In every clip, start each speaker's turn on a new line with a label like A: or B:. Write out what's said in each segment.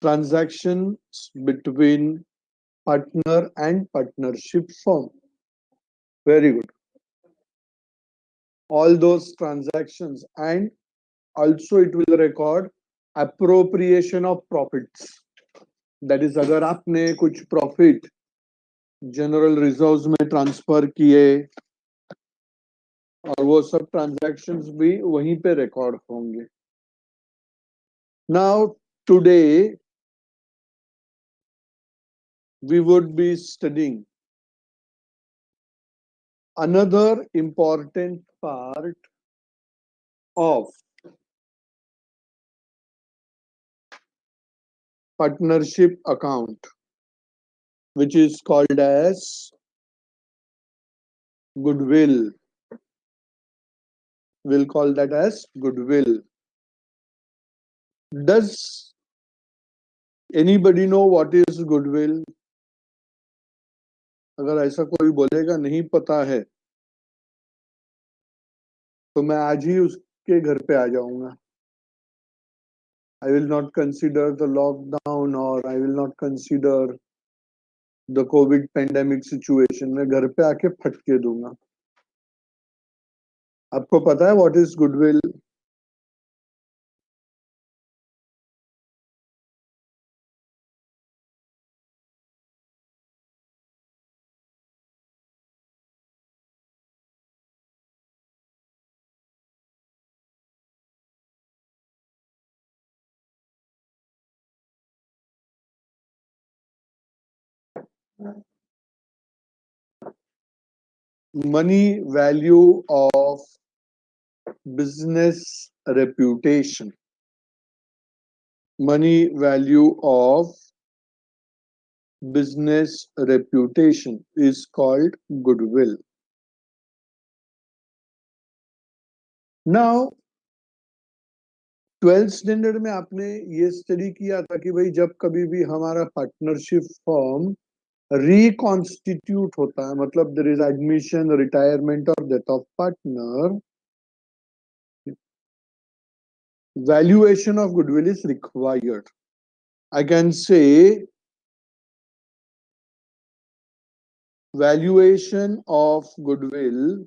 A: transactions between partner and partnership firm. Very good. All those transactions, and also it will record appropriation of profits. That is, अगर आपने कुछ profit general reserves में transfer किए और वो सब transactions भी वहीं पे रिकॉर्ड होंगे. Now today we would be studying another important part of partnership account, which is called as goodwill. We'll call that as goodwill. Does anybody know what is goodwill? अगर ऐसा कोई बोलेगा नहीं पता है तो मैं आज ही उसके घर पे आ जाऊंगा. I will not consider the lockdown or I will not consider the COVID pandemic situation. मैं घर पे आके फटके दूंगा. आपको पता है what is goodwill? Money value of business reputation. Money value of business reputation is called goodwill. Now 12th standard में आपने ये स्टडी किया था कि भाई जब कभी भी हमारा पार्टनरशिप फॉर्म रिकॉन्स्टिट्यूट होता है, मतलब देयर इज एडमिशन, रिटायरमेंट और death of partner, valuation of goodwill is required. I can say valuation of goodwill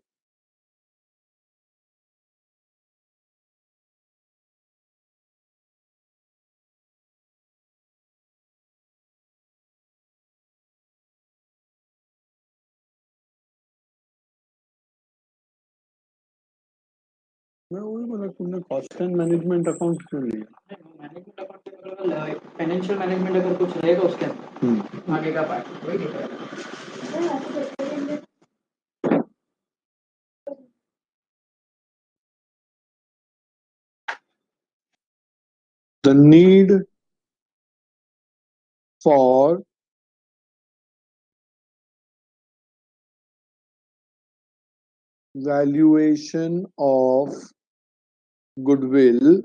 A: मैं वही बोला तुमने कॉस्ट एंड मैनेजमेंट अकाउंट क्यों लिया? मैनेजमेंट अकाउंट फाइनेंशियल मैनेजमेंट अगर कुछ रहेगा उसके अंदर आगे का पार्ट वही दिखाएगा. The need for valuation of goodwill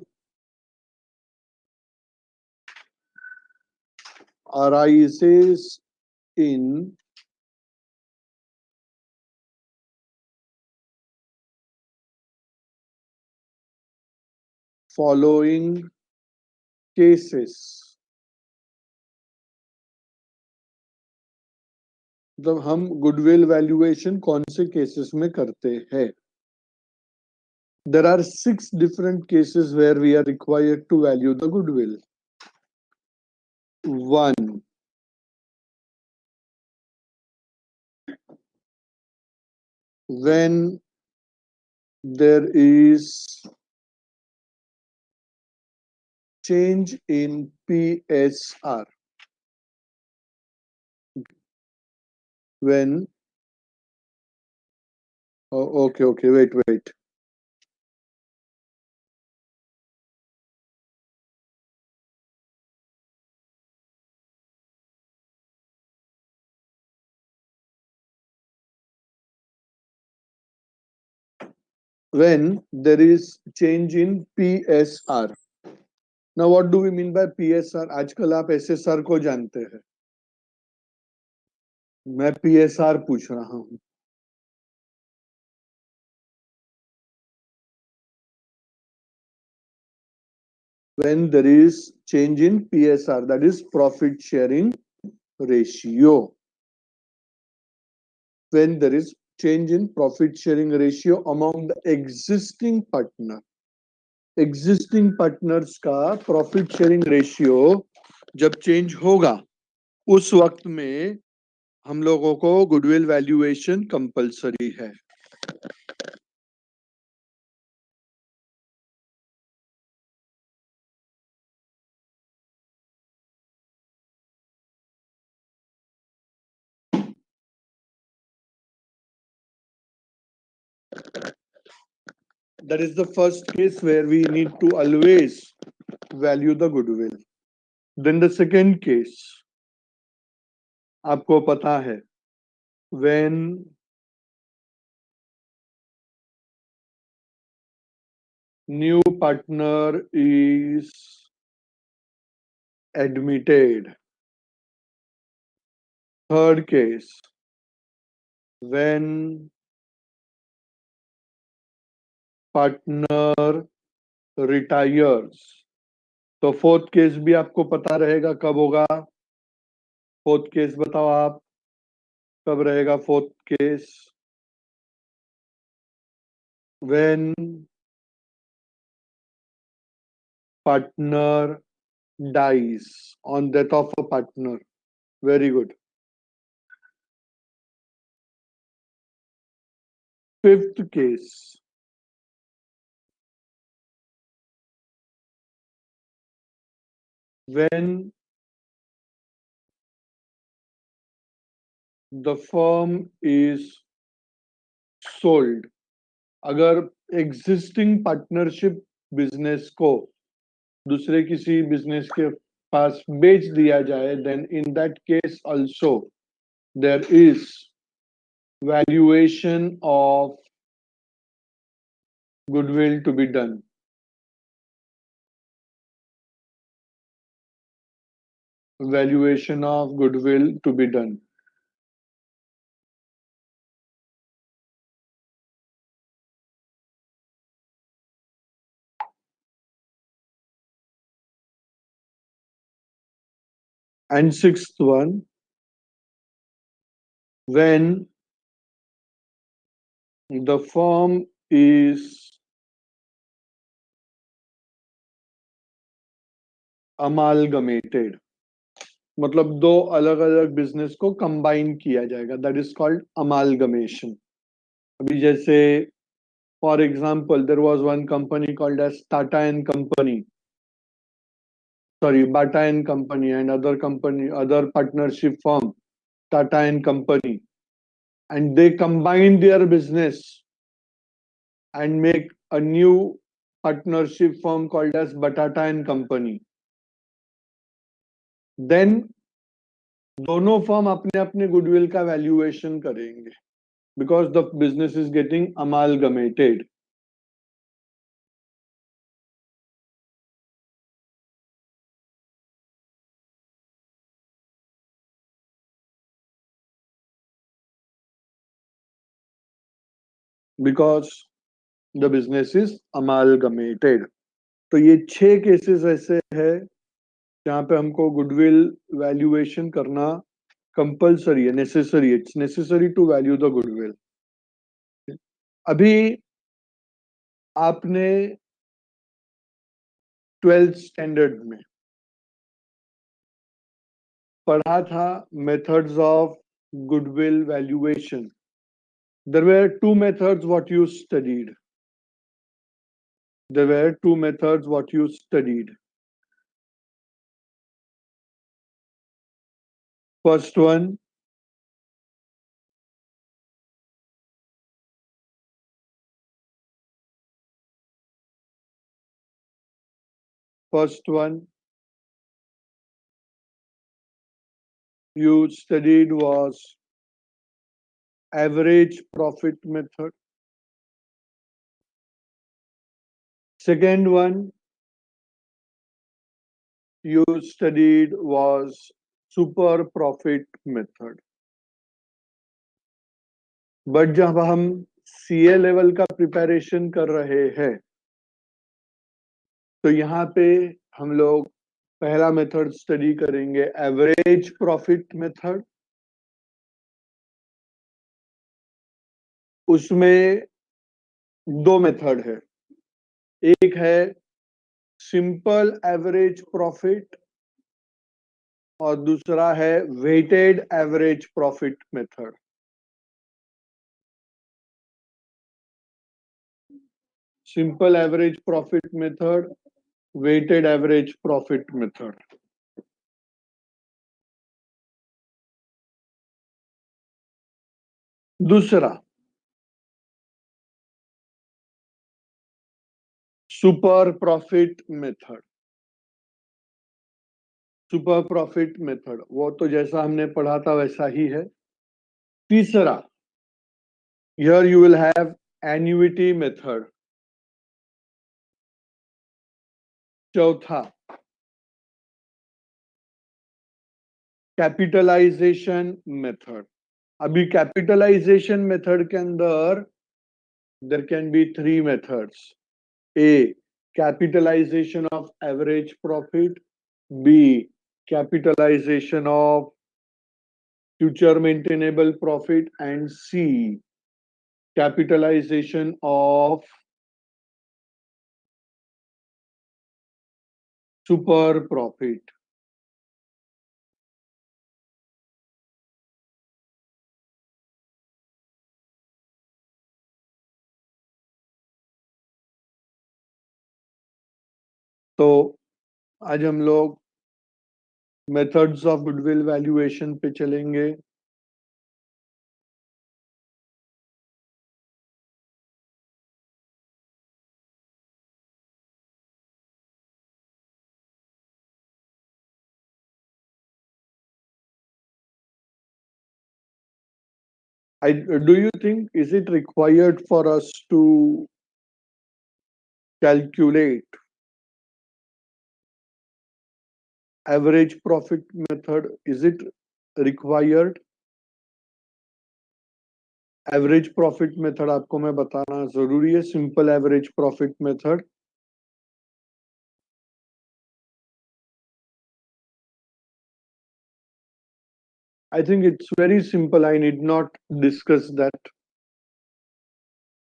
A: arises in following cases. जब हम गुडविल वैल्यूएशन कौन से केसेस में करते हैं? There are 6 different cases where we are required to value the goodwill. 1, when there is change in PSR. When okay, wait. When there is change in PSR. Now what do we mean by PSR? आजकल आप SSR को जानते हैं, मैं PSR पूछ रहा हूं. when there is change in PSR, that is profit sharing ratio. When there is change in profit sharing ratio among the existing partner. Existing partners का प्रॉफिट शेयरिंग रेशियो जब चेंज होगा उस वक्त में हम लोगों को गुडविल वैल्यूएशन कंपलसरी है. That is the first case where we need to always value the goodwill. Then the second case, आपको पता है, when new partner is admitted. Third case, when partner retires. तो फोर्थ केस भी आपको पता रहेगा कब होगा. फोर्थ केस बताओ आप, कब रहेगा fourth case? when partner dies, on death of a partner. Very good. Fifth case, when the firm is sold. अगर existing partnership business को दूसरे किसी बिजनेस के पास बेच दिया जाए, then in that case also there is valuation of goodwill to be done. Valuation of goodwill to be done. And sixth one, when the firm is amalgamated, मतलब दो अलग अलग बिजनेस को कंबाइन किया जाएगा, दैट इज कॉल्ड अमालगमेशन. अभी जैसे for example there was one company called as Tata and company, sorry, Bata and Company, and other company, other partnership firm, Tata and Company, and they combine their business and make a new partnership firm called as Batata and Company. Then दोनों firm अपने अपने goodwill का valuation करेंगे because the business is getting amalgamated. Because the business is amalgamated. तो ये 6 cases ऐसे है जहां पे हमको गुडविल वैल्यूएशन करना कंपल्सरी है, necessary. It's necessary to value the goodwill. अभी आपने 12th स्टैंडर्ड में पढ़ा था methods of goodwill valuation. There were two methods what you studied. There were two methods what you studied. First one, you studied was average profit method. Second one you studied was super profit method. But जब हम CA level का preparation कर रहे हैं तो यहाँ पे हम लोग पहला मेथड स्टडी करेंगे, एवरेज प्रॉफिट मेथड। उसमें दो मेथड है, एक है सिंपल एवरेज प्रॉफिट और दूसरा है weighted average profit method. Simple average profit method, weighted average profit method. दूसरा super profit method. Super profit method वो तो जैसा हमने पढ़ा था वैसा ही है। तीसरा, here you will have annuity method. चौथा, कैपिटलाइजेशन मेथड। अभी कैपिटलाइजेशन मेथड के अंदर there can be three methods. A, capitalization of average profit. B, capitalization of future maintainable profit. And C, capitalization of super profit. तो आज हम लोग methods of goodwill valuation पे चलेंगे। Do you think is it required for us to calculate average profit method? Is it required? Average profit method आपको मैं बताना जरूरी है, simple average profit method. I think it's very simple, I need not discuss that.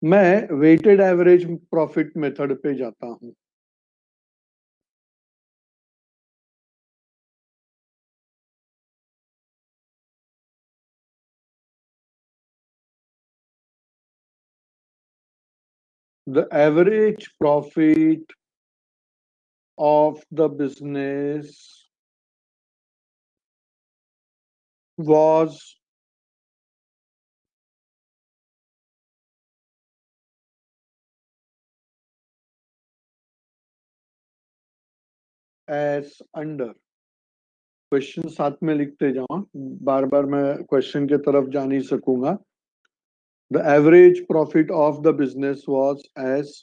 A: मैं weighted average profit method पे जाता हूं। The average profit of the business was as under। Question साथ में लिखते जाओ, बार बार मैं क्वेश्चन के तरफ जा नहीं सकूंगा। The average profit of the business was as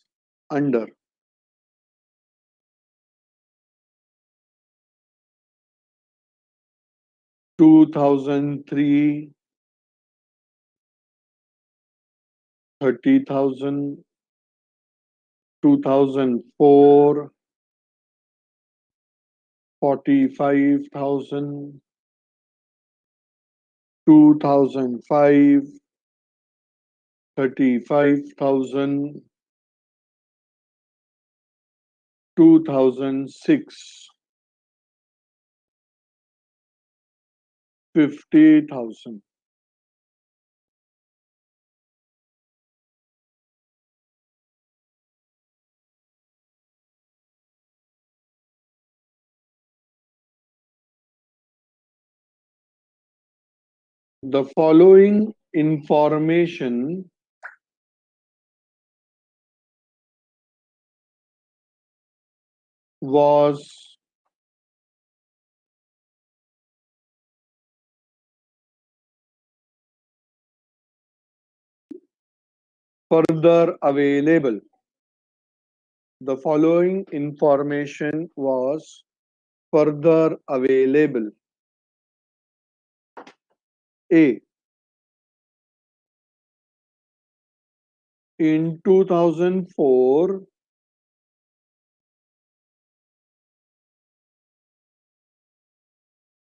A: under। 2003, 30,000, 2004, 45,000, 2005, 35,000, 2006, 50,000। The following information was further available. The following information was further available. A, in 2004,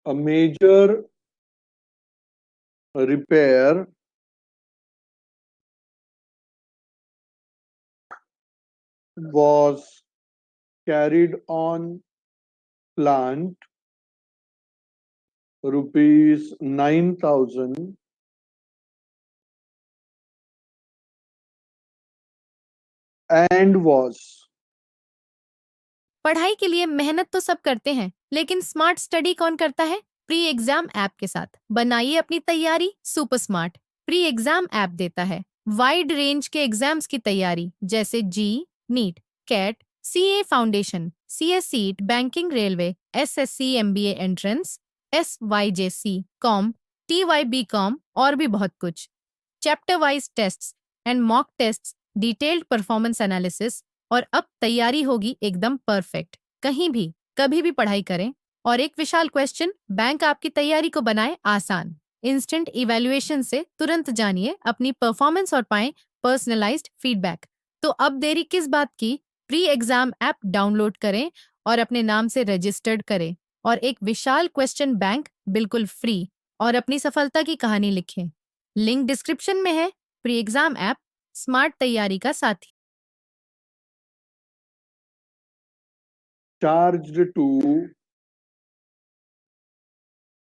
A: A major repair was carried on plant rupees 9,000 and was
B: पढ़ाई के लिए मेहनत तो सब करते हैं, लेकिन smart study कौन करता है? प्री एग्जाम ऐप के साथ बनाइए अपनी तैयारी super smart. Pre exam app देता है वाइड रेंज के एग्जाम्स की तैयारी, जैसे JEE, NEET, CAT, CA foundation, CSEET, banking, railway, SSC, MBA entrance, SYJC, com, TYBCom और भी बहुत कुछ। Chapter wise tests and mock tests, detailed performance analysis, और अब तैयारी होगी एकदम परफेक्ट। कहीं भी कभी भी पढ़ाई करें। और एक विशाल क्वेश्चन बैंक आपकी तैयारी को बनाए आसान। इंस्टेंट इवैल्यूएशन से तुरंत जानिए अपनी परफॉर्मेंस और पाएं पर्सनलाइज्ड फीडबैक। तो अब देरी किस बात की? प्री एग्जाम ऐप डाउनलोड करें और अपने नाम से रजिस्टर्ड करें और एक विशाल क्वेश्चन बैंक बिल्कुल फ्री और अपनी सफलता की कहानी लिखें। लिंक डिस्क्रिप्शन में है। प्री एग्जाम ऐप स्मार्ट तैयारी का साथी।
A: charged to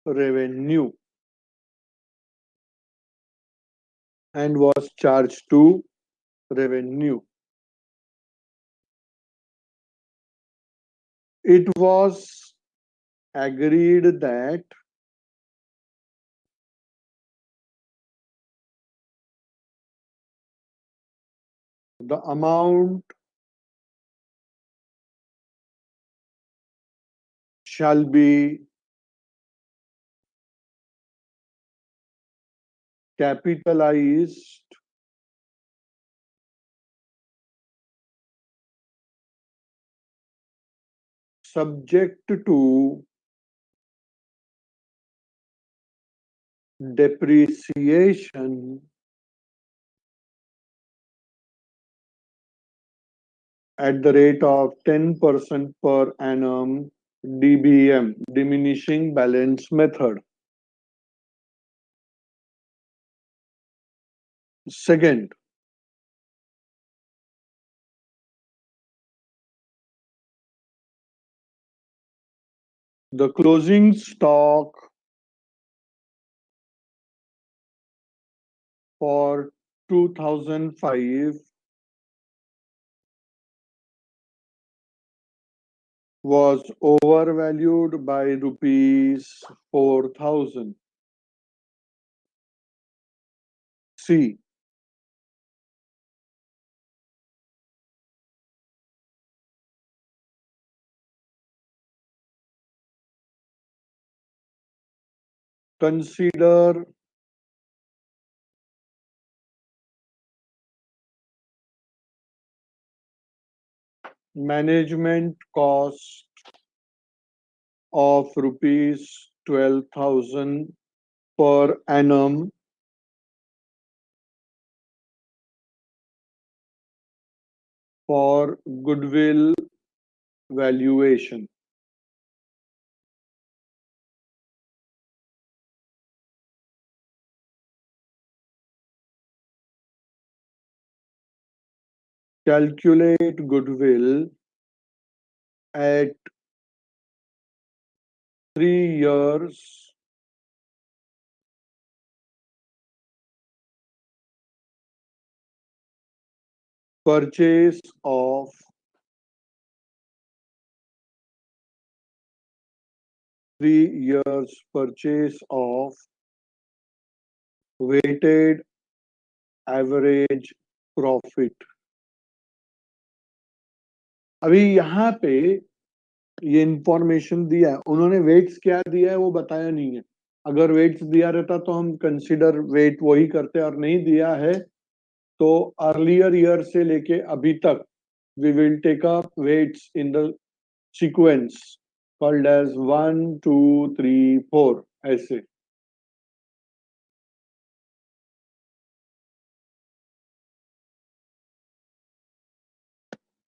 A: revenue and was charged to revenue. It was agreed that the amount shall be capitalized subject to depreciation at the rate of 10% per annum, DBM, diminishing balance method. Second, the closing stock for 2005 was overvalued by rupees 4,000. C. Consider management cost of rupees 12,000 per annum for goodwill valuation. Calculate goodwill at 3 years purchase of weighted average profit. अभी यहाँ पे ये information दिया है, उन्होंने weights क्या दिया है वो बताया नहीं है। अगर वेट्स दिया रहता तो हम कंसिडर वेट वही करते, और नहीं दिया है तो अर्लियर ईयर से लेके अभी तक we will take up weights in the sequence called as 1 2 3 4 ऐसे।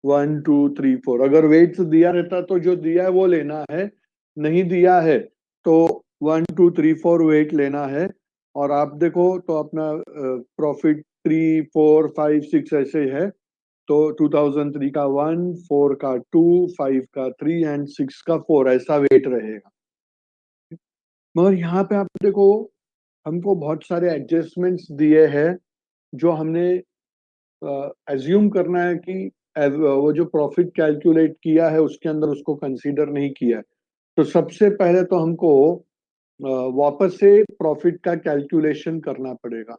A: वन टू थ्री फोर, अगर वेट्स दिया रहता तो जो दिया है वो लेना है, नहीं दिया है तो 1 2 3 4 वेट लेना है, और आप देखो तो अपना प्रॉफिट 3 4 5 6 ऐसे है, तो 2003 का 1, 4 का 2, 5 का 3 एंड 6 का 4 ऐसा वेट रहेगा। मगर यहाँ पे आप देखो हमको बहुत सारे एडजस्टमेंट्स दिए हैं, जो हमने एज्यूम करना है कि वो जो प्रॉफिट कैलकुलेट किया है उसके अंदर उसको कंसीडर नहीं किया है। तो सबसे पहले तो हमको वापस से प्रॉफिट का कैलकुलेशन करना पड़ेगा।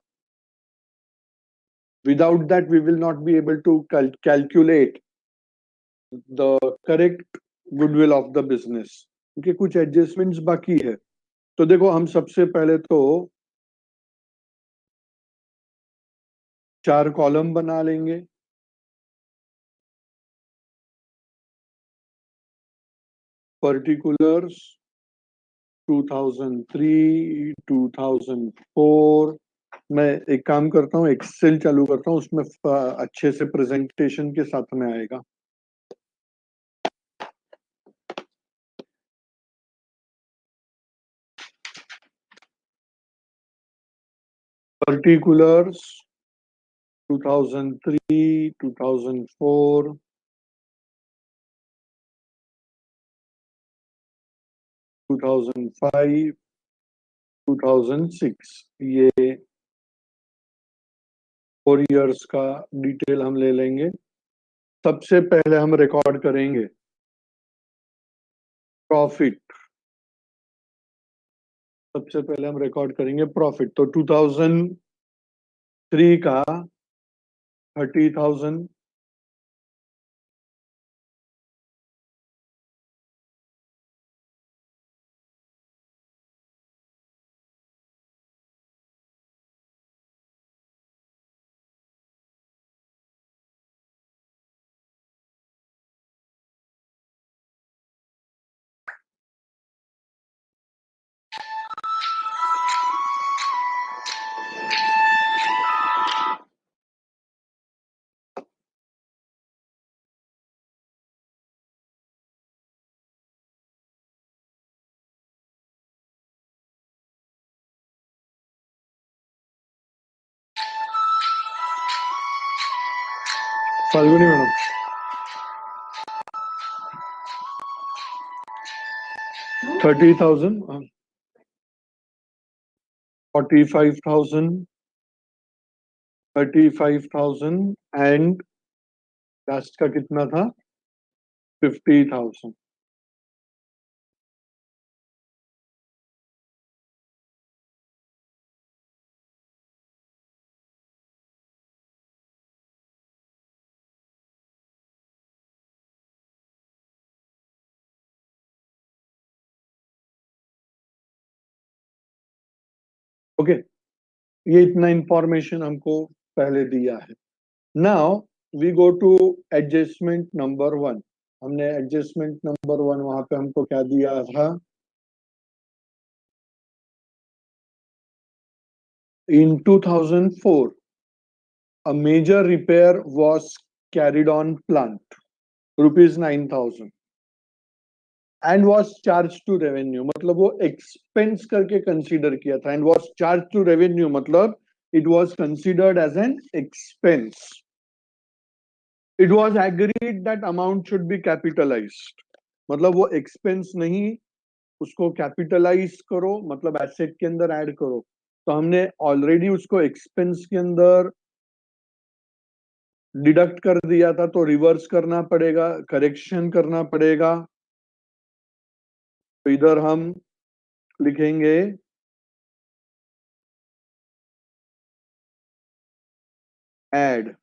A: Without that we will not be able to calculate the correct goodwill of the business, क्योंकि कुछ एडजस्टमेंट्स बाकी है। तो देखो हम सबसे पहले तो 4 कॉलम बना लेंगे। पर्टिकुलर्स 2003 2004। मैं एक काम करता हूँ, एक्सेल चालू करता हूँ, उसमें अच्छे से प्रेजेंटेशन के साथ में आएगा। पर्टिकुलर्स 2003 2004 2005 2006, ये 4 इयर्स का डिटेल हम ले लेंगे। सबसे पहले हम रिकॉर्ड करेंगे प्रॉफिट। सबसे पहले हम रिकॉर्ड करेंगे प्रॉफिट, तो 2003 का 30,000, फाल्गुनी मैडम 30,000, 45,000, 35,000 एंड लास्ट का कितना था, 50,000। ओके, ये इतना इंफॉर्मेशन हमको पहले दिया है। Now we go to adjustment number 1। हमने एडजस्टमेंट नंबर 1 वहां पे हमको क्या दिया था, इन 2004 a major repair was carried on plant, rupees 9,000, and was charge to revenue, मतलब वो एक्सपेंस करके कंसीडर किया था, and was charge to revenue मतलब it was considered as an expense. It was agreed that amount should be capitalised, मतलब वो expense नहीं, उसको कैपिटलाइज करो, मतलब एसेट के अंदर ऐड करो। तो हमने ऑलरेडी उसको एक्सपेंस के अंदर डिडक्ट कर दिया था, तो रिवर्स करना पड़ेगा, करेक्शन करना पड़ेगा। तो इधर हम लिखेंगे एड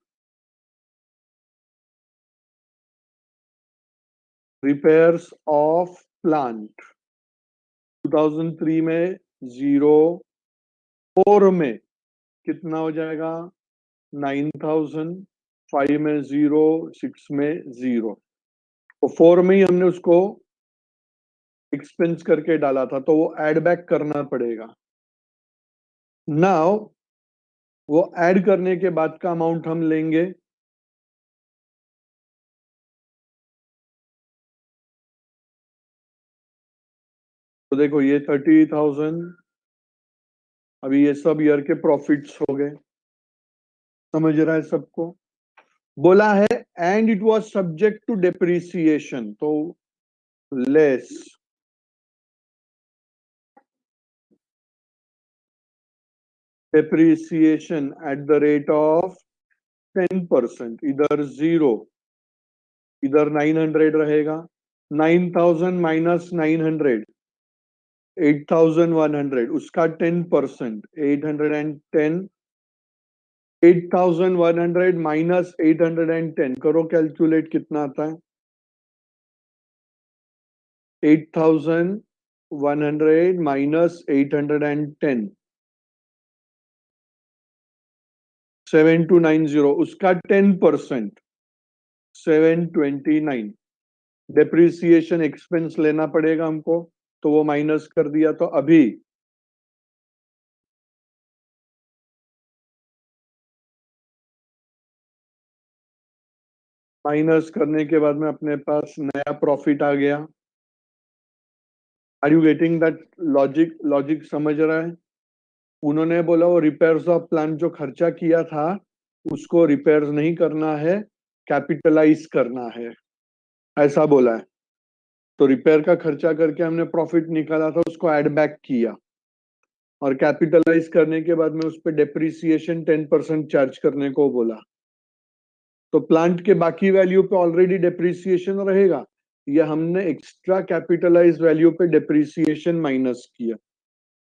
A: रिपेयर्स ऑफ प्लांट 2003 में 0, 4 में कितना हो जाएगा 9,000, 5 में 0, 6 में 0, तो 4 में ही हमने उसको एक्सपेंस करके डाला था, तो वो ऐड बैक करना पड़ेगा। नाउ वो ऐड करने के बाद का अमाउंट हम लेंगे तो देखो ये 30,000, अभी ये सब ईयर के प्रॉफिट्स हो गए, समझ रहा है सबको? बोला है and it was subject to depreciation, तो less depreciation at the rate of 10%, इधर 0, इधर 900 रहेगा, 9,000 माइनस 900, 8,100, उसका 10%, 810, 8,100 माइनस 810, करो कैलकुलेट कितना आता है? 8,100 माइनस 810, 7290, उसका 10%, 729, डेप्रिसिएशन एक्सपेंस लेना पड़ेगा हमको, तो वो माइनस कर दिया। तो अभी माइनस करने के बाद में अपने पास नया प्रॉफिट आ गया। Are you getting that logic? Logic समझ रहा है? उन्होंने बोला वो रिपेयर्स ऑफ प्लांट जो खर्चा किया था उसको रिपेयर्स नहीं करना है, कैपिटलाइज करना है, ऐसा बोला है। तो रिपेयर का खर्चा करके हमने प्रॉफिट निकाला था, उसको ऐड बैक किया, और कैपिटलाइज करने के बाद में उस पर डेप्रिसिएशन 10% चार्ज करने को बोला। तो प्लांट के बाकी वैल्यू पे ऑलरेडी डेप्रिसिएशन रहेगा, या हमने एक्स्ट्रा कैपिटलाइज वैल्यू पे डेप्रिसिएशन माइनस किया।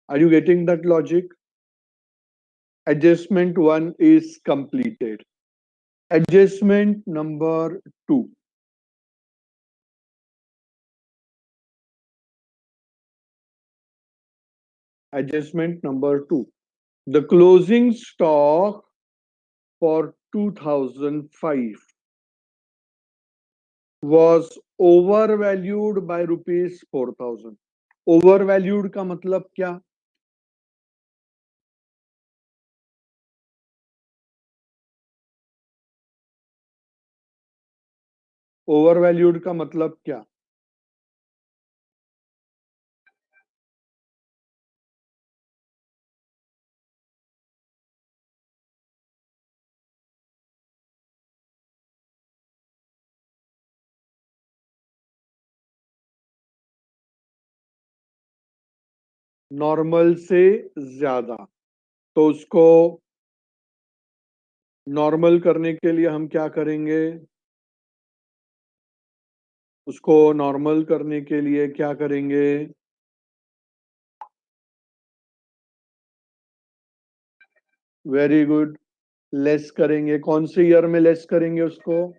A: Are you getting that logic? Adjustment 1 is completed. Adjustment number 2. Adjustment number 2. The closing stock for 2005 was overvalued by rupees 4,000. Overvalued का मतलब क्या? Overvalued का मतलब क्या? नॉर्मल से ज्यादा। तो उसको नॉर्मल करने के लिए हम क्या करेंगे? उसको नॉर्मल करने के लिए क्या करेंगे? वेरी गुड, लेस करेंगे। कौन से ईयर में लेस करेंगे उसको?